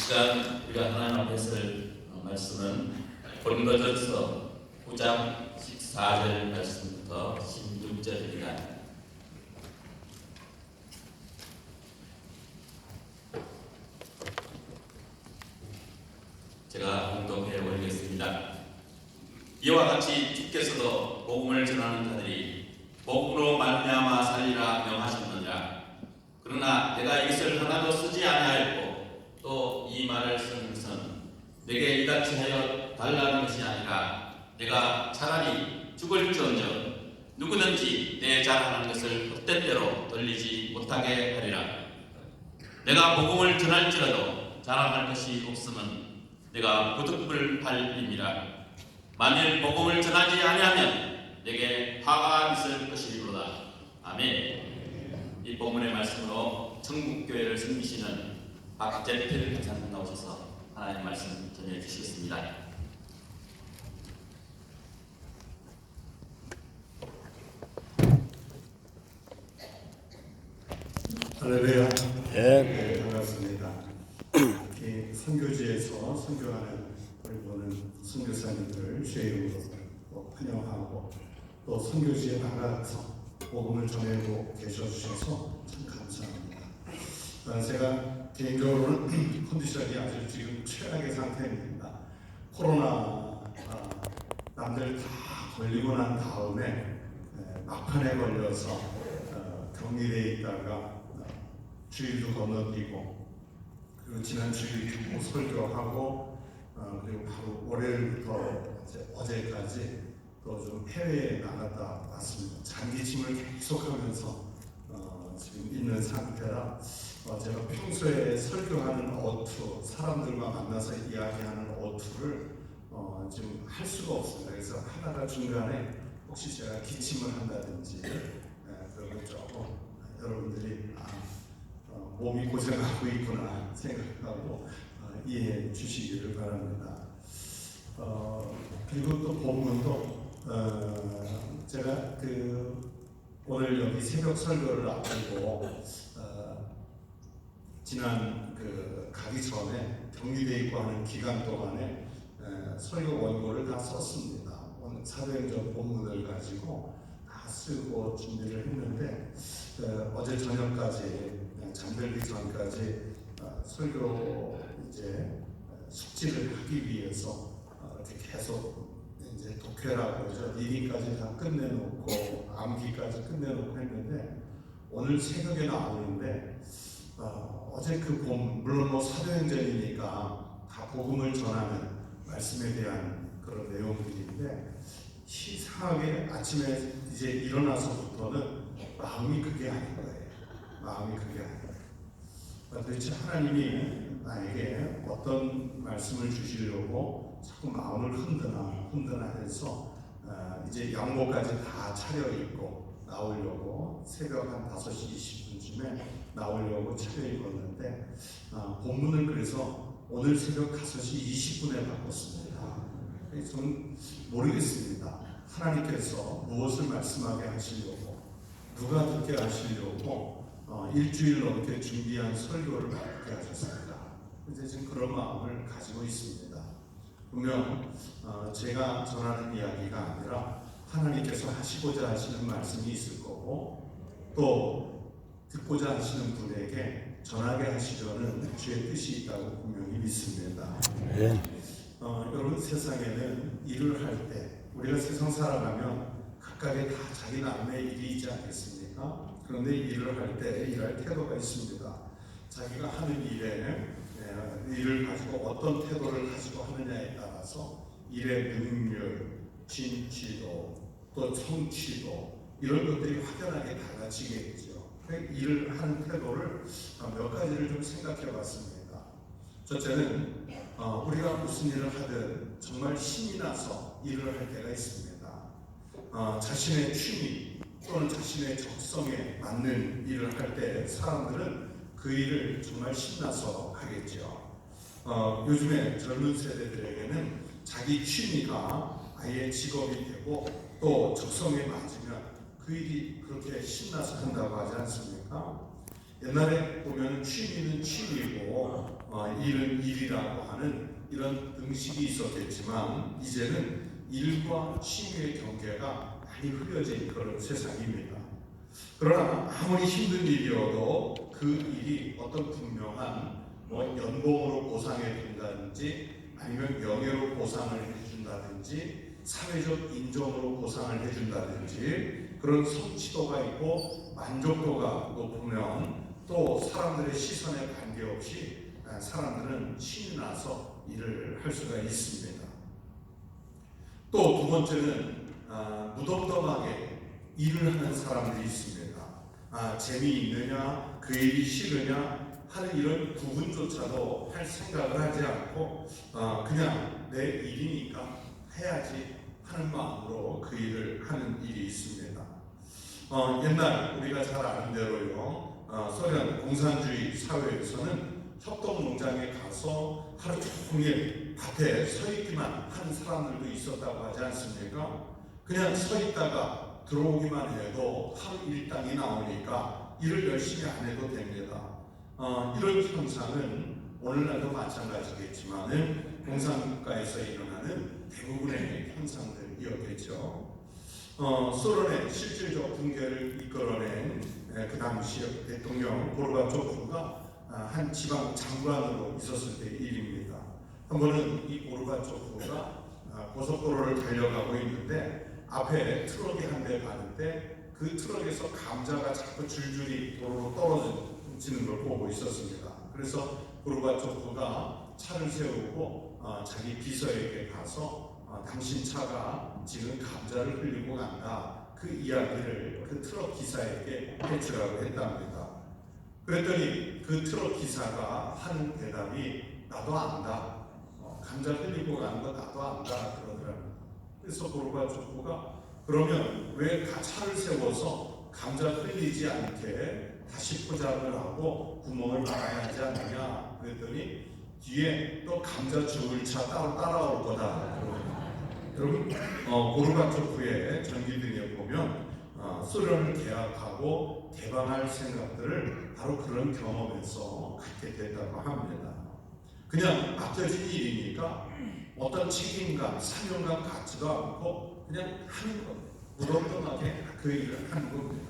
시간 우리가 하나님 앞에 설 말씀은 고린도전서 9장 14절 말씀부터 16절입니다. 제가 공독해 올리겠습니다. 이와 같이 주께서도 복음을 전하는 자들이 복음으로 말미암아 살리라 명하셨느니라. 그러나 내가 이것을 하나도 쓰지 아니하였고 또 이 말을 쓴 것은 내게 이같이 하여 달라는 것이 아니라 내가 차라리 죽을지언정 누구든지 내 자랑하는 것을 헛된 대로 돌리지 못하게 하리라. 내가 복음을 전할지라도 자랑할 것이 없으면 내가 부득불 팔림이라. 만일 복음을 전하지 아니하면 내게 화가 있을 것이로다. 아멘. 이 본문의 말씀으로 청국교회를 섬기시는 박재필 강사님 나오셔서 하나님 말씀 전해 주시겠습니다. 할렐루야. 네. 반갑습니다. 이렇게 선교지에서 선교하는 우리 보는 선교사님들 주의 이름으로 환영하고 또 선교지에 나가서 복음을 전하고 계셔주셔서 참 감사합니다. 제가 개인적으로는 컨디션이 아주 지금 최악의 상태입니다. 코로나 남들 다 걸리고 난 다음에 막판에 걸려서 격리되어 있다가 주일도 건너뛰고 그리고 지난 주일 설교하고 그리고 바로 월요일부터 어제까지 또 좀 해외에 나갔다 왔습니다. 장기침을 계속하면서 지금 있는 상태라 제가 평소에 설교하는 어투, 사람들과 만나서 이야기하는 어투를 지금 할 수가 없습니다. 그래서 하다가 중간에 혹시 제가 기침을 한다든지 그러면 조금 여러분들이 몸이 고생하고 있구나 생각하고 이해해 주시기를 바랍니다. 그리고 또 본문도 제가 오늘 여기 새벽 설교를 앞두고 지난 가기 전에 격리되어 있고 하는 기간 동안에 설교 원고를 다 썼습니다. 오늘 사도행전 본문을 가지고 다 쓰고 준비를 했는데 어제 저녁까지 잠들기 전까지 설교 이제 숙지를 하기 위해서 이렇게 계속 이제 독해라고 그러죠. 리딩까지 다 끝내놓고 암기까지 끝내놓고 했는데 오늘 새벽에 나오는데 어제 물론 뭐 사도행전이니까 다 복음을 전하는 말씀에 대한 그런 내용들인데 이상하게 아침에 이제 일어나서부터는 마음이 그게 아닌 거예요. 마음이 그게 아닌 거예요. 도대체 하나님이 나에게 어떤 말씀을 주시려고 자꾸 마음을 흔드나 해서 이제 양복까지 다 차려입고 나오려고 새벽 한 5시 20분쯤에 나오려고 차려입었는데 본문을 그래서 오늘 새벽 5시 20분에 바꿨습니다. 저는 모르겠습니다. 하나님께서 무엇을 말씀하게 하시려고 누가 듣게 하시려고 일주일 넘게 준비한 설교를 받게 하셨습니다. 이제 지금 그런 마음을 가지고 있습니다. 분명 제가 전하는 이야기가 아니라 하나님께서 하시고자 하시는 말씀이 있을 거고 또 듣고자 하시는 분에게 전하게 하시려는 주의 뜻이 있다고 분명히 믿습니다. 네. 여러분 세상에는 일을 할 때 우리가 세상 살아가면 각각의 다 자기 나름의 일이 있지 않겠습니까? 그런데 일을 할 때 일할 태도가 있습니다. 자기가 하는 일을 가지고 어떤 태도를 가지고 하느냐에 따라서 일의 능률, 진취도, 또 성취도 이런 것들이 확연하게 달라지겠죠. 일을 하는 태도를 몇 가지를 좀 생각해 봤습니다. 첫째는 우리가 무슨 일을 하든 정말 신이 나서 일을 할 때가 있습니다. 자신의 취미 또는 자신의 적성에 맞는 일을 할 때 사람들은 그 일을 정말 신나서 하겠죠. 요즘에 젊은 세대들에게는 자기 취미가 아예 직업이 되고 또 적성에 맞으면 그 일이 그렇게 신나서 한다고 하지 않습니까? 옛날에 보면 취미는 취미고 일은 일이라고 하는 이런 응식이 있었겠지만 이제는 일과 취미의 경계가 많이 흐려진 그런 세상입니다. 그러나 아무리 힘든 일이어도 그 일이 어떤 분명한 연봉으로 보상해 준다든지 아니면 명예로 보상을 해준다든지 사회적 인정으로 보상을 해준다든지 그런 성취도가 있고 만족도가 높으면 또 사람들의 시선에 관계없이 사람들은 신이 나서 일을 할 수가 있습니다. 또 두 번째는 무덤덤하게 일을 하는 사람들이 있습니다. 재미있느냐 그 일이 싫으냐 하는 이런 구분조차도 할 생각을 하지 않고 그냥 내 일이니까 해야지 하는 마음으로 그 일을 하는 일이 있습니다. 옛날 우리가 잘 아는 대로요, 소련 공산주의 사회에서는 협동농장에 가서 하루 종일 밭에 서 있기만 하는 사람들도 있었다고 하지 않습니까? 그냥 서 있다가 들어오기만 해도 하루 일당이 나오니까 일을 열심히 안 해도 됩니다. 이런 현상은 오늘날도 마찬가지겠지만 공산국가에서 일어나는 대부분의 현상들이었겠죠. 소련의 실질적 붕괴를 이끌어낸 그 당시 대통령 고르바초프가 한 지방 장관으로 있었을 때의 일입니다. 한 번은 이 고르바초프가 고속도로를 달려가고 있는데 앞에 트럭이 한 대 가는데 그 트럭에서 감자가 자꾸 줄줄이 도로로 떨어지는 걸 보고 있었습니다. 그래서 고르바초프가 차를 세우고 자기 비서에게 가서 당신 차가 지금 감자를 흘리고 간다, 그 이야기를 그 트럭 기사에게 해주라고 했답니다. 그랬더니 그 트럭 기사가 하는 대답이 나도 안다, 감자 흘리고 가는 거 나도 안다 그러더라고요. 그래서 고르바초프가 그러면 왜 차를 세워서 감자 흘리지 않게 다시 포장을 하고 구멍을 막아야 하지 않느냐 그랬더니 뒤에 또 감자 주울 차 따로 따라올 거다. 여러분 고르바초프의 전기등에 보면 소련을 개혁하고 개방할 생각들을 바로 그런 경험에서 갖게 됐다고 합니다. 그냥 맡겨진 일이니까 어떤 책임감, 사명감 갖지도 않고 그냥 하는 것, 무덤덤하게 그 일을 하는 겁니다.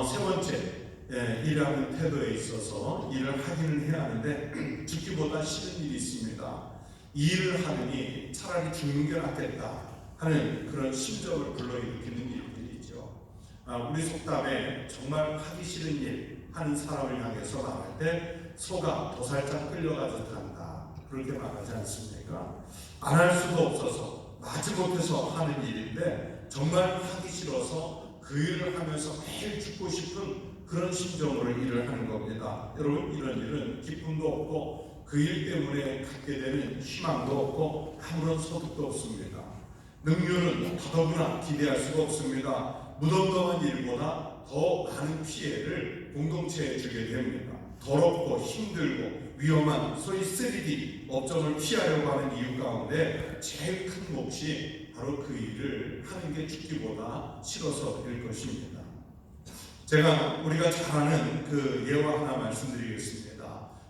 세 번째, 일하는 태도에 있어서 일을 하기는 해야 하는데 죽기보다 싫은 일이 있습니다. 일을 하느니 차라리 죽는 게 낫겠다 하는 그런 심정을 불러일으키는 일들이 있죠. 우리 속담에 정말 하기 싫은 일 하는 사람을 향해서 말할 때 소가 도살짝 끌려가듯 한다, 그렇게 말하지 않습니까? 안 할 수도 없어서 마지못해서 하는 일인데 정말 하기 싫어서 그 일을 하면서 매일 죽고 싶은 그런 심정으로 일을 하는 겁니다. 여러분, 이런 일은 기쁨도 없고 그 일 때문에 갖게 되는 희망도 없고 아무런 소득도 없습니다. 능률은 더더구나 기대할 수가 없습니다. 무덤덤한 일보다 더 많은 피해를 공동체에 주게 됩니다. 더럽고 힘들고 위험한 소위 3D 업종을 피하려고 하는 이유 가운데 제일 큰 몫이 바로 그 일을 하는 게 죽기보다 싫어서일 것입니다. 제가 우리가 잘 아는 그 예화 하나 말씀드리겠습니다.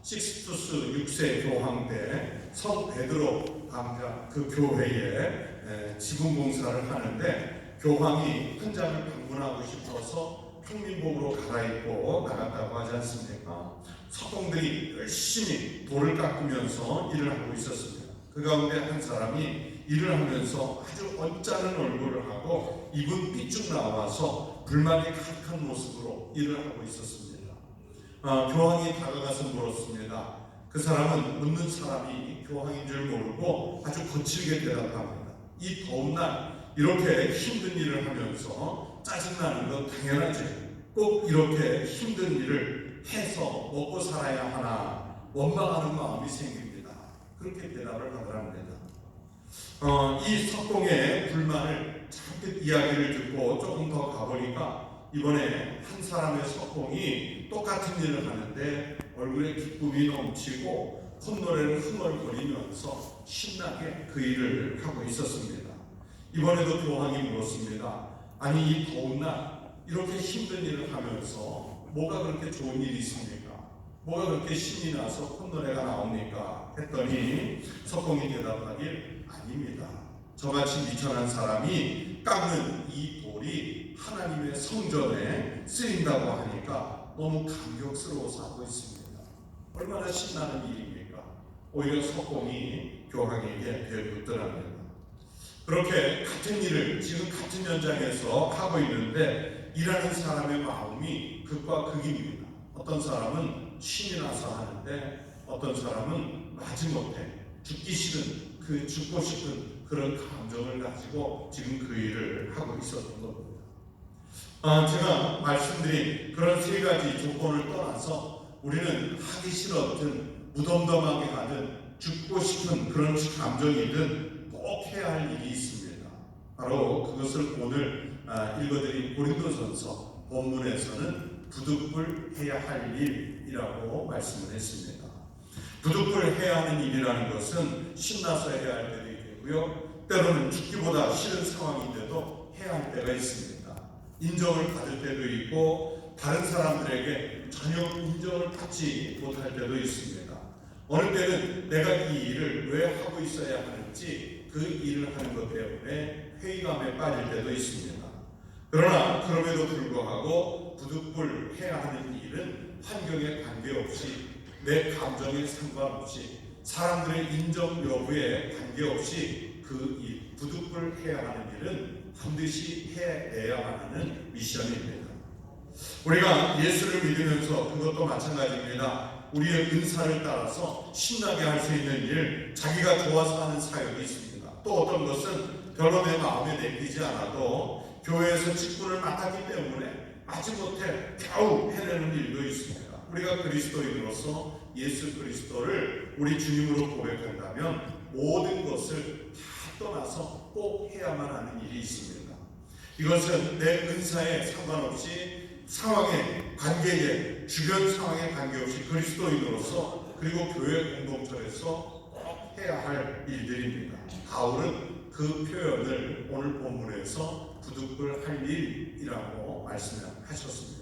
식스투스 6세 교황 때 성 베드로 강자 그 교회에 지붕 공사를 하는데 교황이 현장을 방문하고 싶어서 평민복으로 갈아입고 나갔다고 하지 않습니까? 석공들이 열심히 돌을 깎으면서 일을 하고 있었습니다. 그 가운데 한 사람이 일을 하면서 아주 언짢은 얼굴을 하고 입은 삐쭉 나와서 불만이 가득한 모습으로 일을 하고 있었습니다. 교황이 다가가서 물었습니다. 그 사람은 묻는 사람이 교황인 줄 모르고 아주 거칠게 대답합니다. 이 더운 날 이렇게 힘든 일을 하면서 짜증나는 건 당연하지. 꼭 이렇게 힘든 일을 해서 먹고 살아야 하나 원망하는 마음이 생깁니다. 그렇게 대답을 하더랍니다. 이 석공의 불만을 잔뜩 이야기를 듣고 조금 더 가보니까 이번에 한 사람의 석공이 똑같은 일을 하는데 얼굴에 기쁨이 넘치고 콧노래를 흥얼거리면서 신나게 그 일을 하고 있었습니다. 이번에도 교황이 물었습니다. 아니, 이 더운 날 이렇게 힘든 일을 하면서 뭐가 그렇게 좋은 일이 있습니까? 뭐가 그렇게 신이 나서 콧노래가 나옵니까? 했더니 석공이 대답하길 아닙니다. 저같이 미천한 사람이 깎는 이 돌이 하나님의 성전에 쓰인다고 하니까 너무 감격스러워서 하고 있습니다. 얼마나 신나는 일입니까? 오히려 석공이 교황에게 배웠더랍니다. 그렇게 같은 일을 지금 같은 현장에서 하고 있는데 일하는 사람의 마음이 극과 극입니다. 어떤 사람은 신이 나서 하는데 어떤 사람은 마지못해 죽기 싫은 죽고 싶은 그런 감정을 가지고 지금 그 일을 하고 있었던 겁니다. 제가 말씀드린 그런 세 가지 조건을 떠나서 우리는 하기 싫었든 무덤덤하게 하든 죽고 싶은 그런 감정이든 꼭 해야 할 일이 있습니다. 바로 그것을 오늘 읽어드린 고린도전서 본문에서는 부득불 해야 할 일이라고 말씀을 했습니다. 부득불 해야 하는 일이라는 것은 신나서 해야 할 때도 있겠고요. 때로는 죽기보다 싫은 상황인데도 해야 할 때가 있습니다. 인정을 받을 때도 있고 다른 사람들에게 전혀 인정을 받지 못할 때도 있습니다. 어느 때는 내가 이 일을 왜 하고 있어야 하는지 그 일을 하는 것 때문에 회의감에 빠질 때도 있습니다. 그러나 그럼에도 불구하고 부득불 해야 하는 일은 환경에 관계없이 내 감정에 상관없이 사람들의 인정 여부에 관계없이 그 일, 부득불 해야 하는 일은 반드시 해내야만 하는 미션입니다. 우리가 예수를 믿으면서 그것도 마찬가지입니다. 우리의 은사를 따라서 신나게 할 수 있는 일, 자기가 좋아서 하는 사역이 있습니다. 또 어떤 것은 별로 내 마음에 내키지 않아도 교회에서 직분을 맡았기 때문에 마지못해 겨우 해내는 일도 있습니다. 우리가 그리스도인으로서 예수 그리스도를 우리 주님으로 고백한다면 모든 것을 다 떠나서 꼭 해야만 하는 일이 있습니다. 이것은 내 은사에 상관없이 상황에 관계에 주변 상황에 관계없이 그리스도인으로서 그리고 교회 공동체에서 꼭 해야 할 일들입니다. 바울은 그 표현을 오늘 본문에서 부득불 할 일이라고 말씀하셨습니다.